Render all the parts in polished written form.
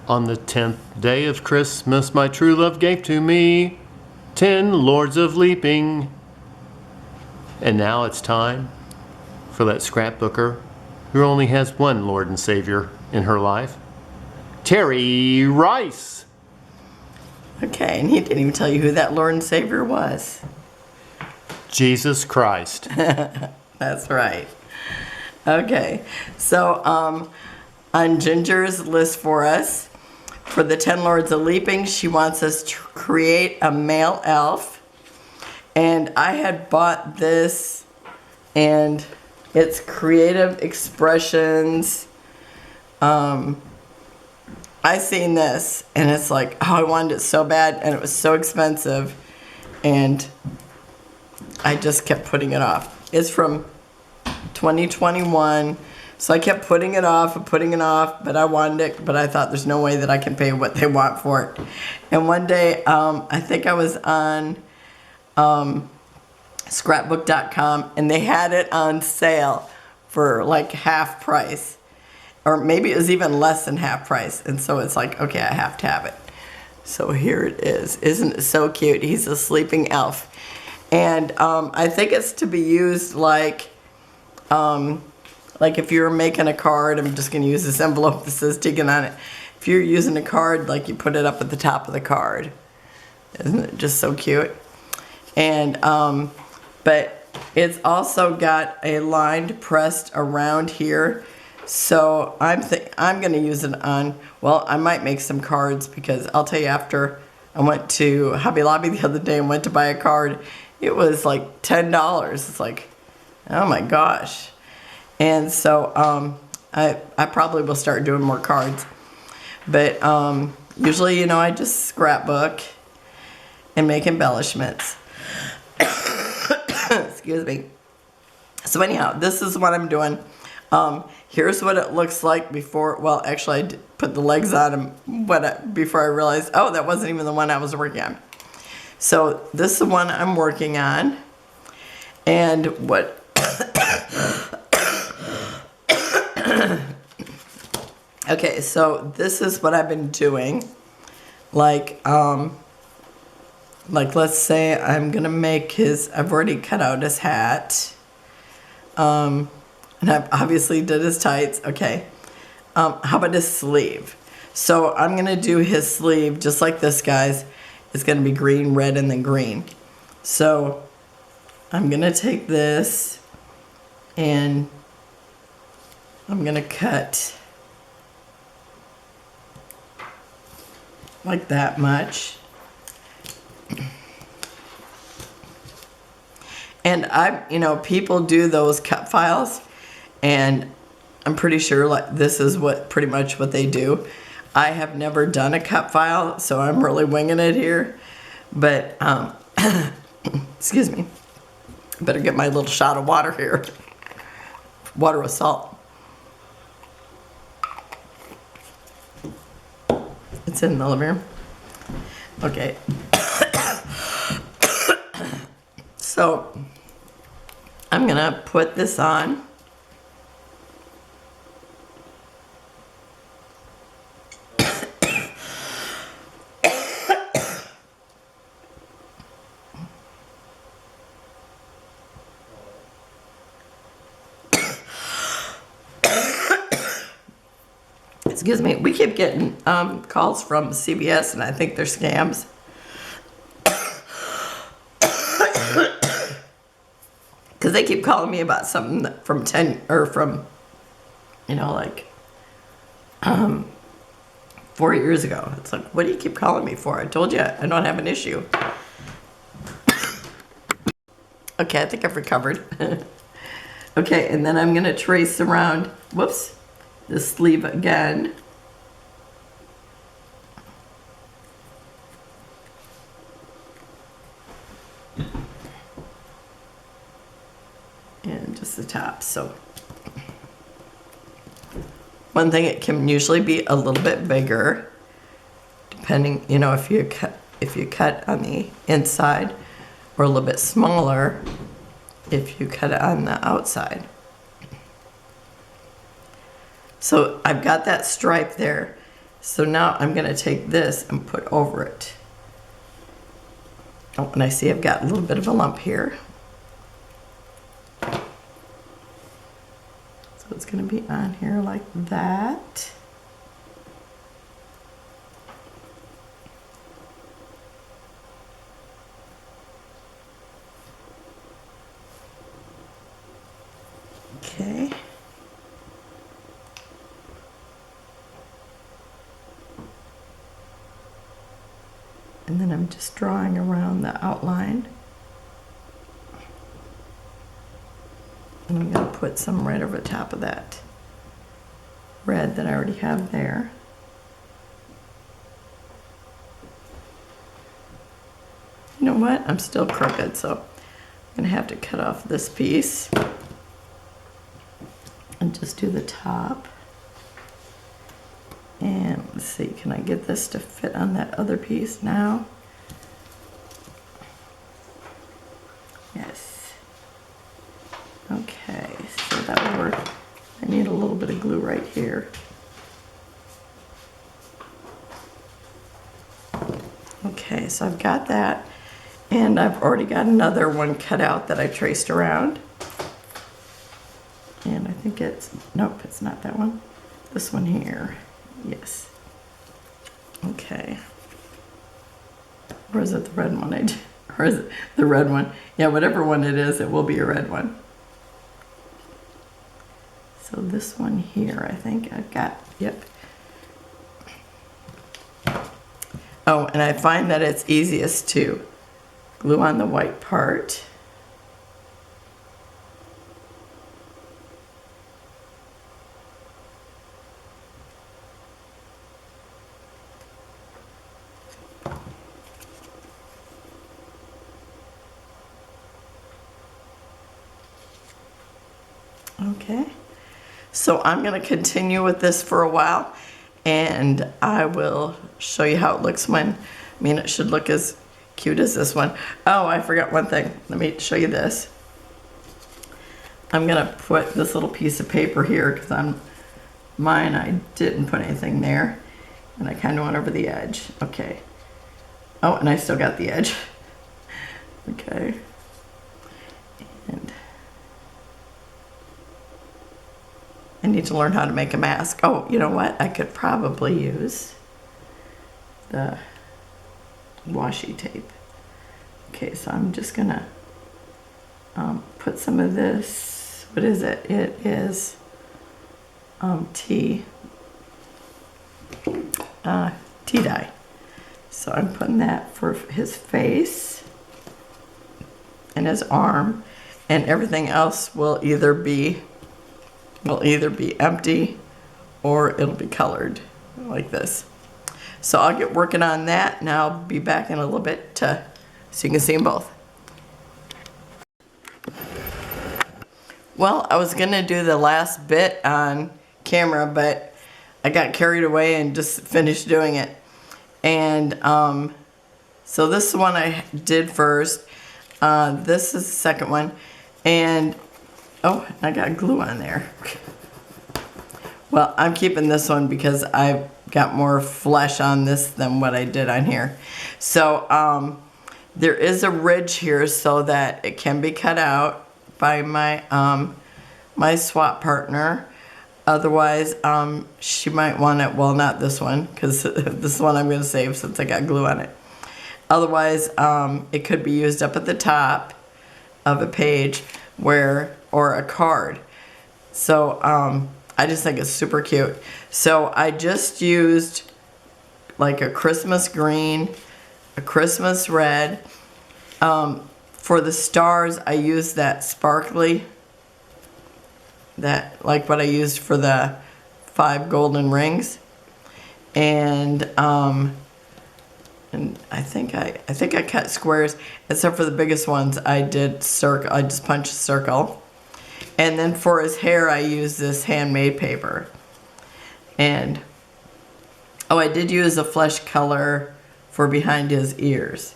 On the 10th day of Christmas, my true love gave to me 10 lords of leaping. And now it's time for that scrapbooker who only has one Lord and Savior in her life, Teri Rice. Okay, and he didn't even tell you who that Lord and Savior was. Jesus Christ. That's right. Okay, so on Ginger's list for us, for the 10 Lords of Leaping, she wants us to create a male elf. And I had bought this, and it's Creative Expressions. I seen this, and it's like, oh, I wanted it so bad, and it was so expensive, and I just kept putting it off. It's from 2021. So I kept putting it off and putting it off, but I wanted it, but I thought there's no way that I can pay what they want for it. And one day, I think I was on scrapbook.com, and they had it on sale for like half price. Or maybe it was even less than half price. And so it's like, okay, I have to have it. So here it is. Isn't it so cute? He's a sleeping elf. And I think it's to be used like if you're making a card, I'm just going to use this envelope that says Deacon on it. If you're using a card, like you put it up at the top of the card. Isn't it just so cute? And, but it's also got a lined pressed around here. So I'm going to use it on, well, I might make some cards because I'll tell you after I went to Hobby Lobby the other day and went to buy a card, it was like $10. It's like, oh my gosh. And so I probably will start doing more cards. But usually, I just scrapbook and make embellishments. Excuse me. So anyhow, this is what I'm doing. Here's what it looks like before. Well, actually, I did put the legs on them before I realized, oh, that wasn't even the one I was working on. So this is the one I'm working on. And what... Okay, so this is what I've been doing. Like let's say I'm gonna make I've already cut out his hat. And I obviously did his tights. Okay. How about his sleeve? So I'm gonna do his sleeve just like this, guys. It's gonna be green, red, and then green. So I'm gonna take this and I'm gonna cut like that much. And people do those cut files, and I'm pretty sure like this is pretty much what they do. I have never done a cut file, so I'm really winging it here. But excuse me. Better get my little shot of water here. Water with salt. It's in the living room. Okay. So I'm gonna put this on. Excuse me, we keep getting calls from CBS, and I think they're scams. Because they keep calling me about something from 4 years ago. It's like, what do you keep calling me for? I told you I don't have an issue. Okay, I think I've recovered. Okay, and then I'm going to trace around, whoops, the sleeve again. And just the top. So one thing, it can usually be a little bit bigger, depending, if you cut on the inside, or a little bit smaller if you cut it on the outside. So I've got that stripe there, So now I'm gonna take this and put over it. Oh, and I see I've got a little bit of a lump here. So it's gonna be on here like that. Okay. And then I'm just drawing around the outline. And I'm going to put some right over the top of that red that I already have there. You know what? I'm still crooked, so I'm going to have to cut off this piece and just do the top. And let's see, can I get this to fit on that other piece now? Yes. Okay, so that will work. I need a little bit of glue right here. Okay, so I've got that. And I've already got another one cut out that I traced around. And I think it's, nope, it's not that one. This one here. Yes. Okay. Or is it the red one? Or is it the red one? Yeah, whatever one it is, it will be a red one. So this one here, I think I've got, yep. Oh, and I find that it's easiest to glue on the white part. Okay, so I'm going to continue with this for a while, and I will show you how it looks when, I mean, it should look as cute as this one. Oh, I forgot one thing. Let me show you this. I'm going to put this little piece of paper here because on mine I didn't put anything there, and I kind of went over the edge. Okay. Oh, and I still got the edge. Okay. And I need to learn how to make a mask. Oh, you know what? I could probably use the washi tape. Okay, so I'm just gonna put some of this, what is it? It is tea dye. So I'm putting that for his face and his arm, and everything else will either be empty or it'll be colored like this. So I'll get working on that, and I'll be back in a little bit so you can see them both. Well, I was gonna do the last bit on camera, but I got carried away and just finished doing it. And so this is the one I did first. This is the second one. And oh, I got glue on there. Well, I'm keeping this one because I've got more flesh on this than what I did on here. So there is a ridge here so that it can be cut out by my my swap partner. Otherwise, she might want it, well, not this one, because this one I'm going to save since I got glue on it. Otherwise, it could be used up at the top of a page or a card. So I just think it's super cute. So I just used like a Christmas green, a Christmas red. For the stars, I used that sparkly, that like what I used for the 5 golden rings. And I think I cut squares, except for the biggest ones. I did circle. I just punched a circle. And then for his hair, I used this handmade paper. And oh, I did use a flesh color for behind his ears,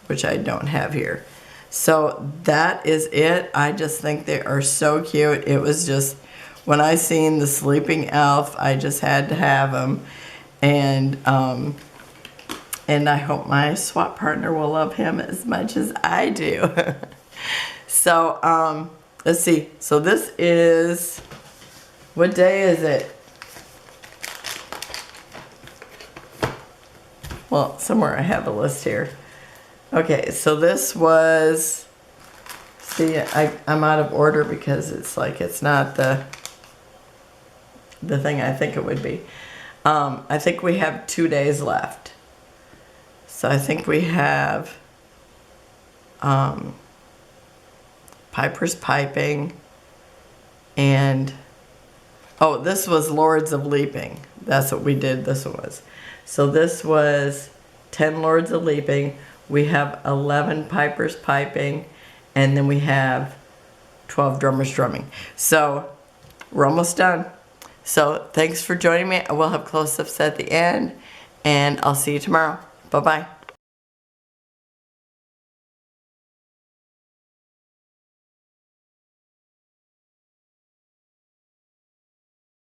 which I don't have here. So that is it. I just think they are so cute. It was just, when I seen the sleeping elf, I just had to have them. And I hope my swap partner will love him as much as I do. So, let's see. So this is, what day is it? Well, somewhere I have a list here. Okay, so this was, see, I'm out of order because it's like, it's not the thing I think it would be. I think we have 2 days left. So I think we have Piper's Piping and, oh, this was Lords of Leaping. That's what we did, this was. So this was 10 Lords of Leaping. We have 11 Piper's Piping, and then we have 12 Drummers Drumming. So we're almost done. So thanks for joining me. I will have close-ups at the end, and I'll see you tomorrow. Bye-bye.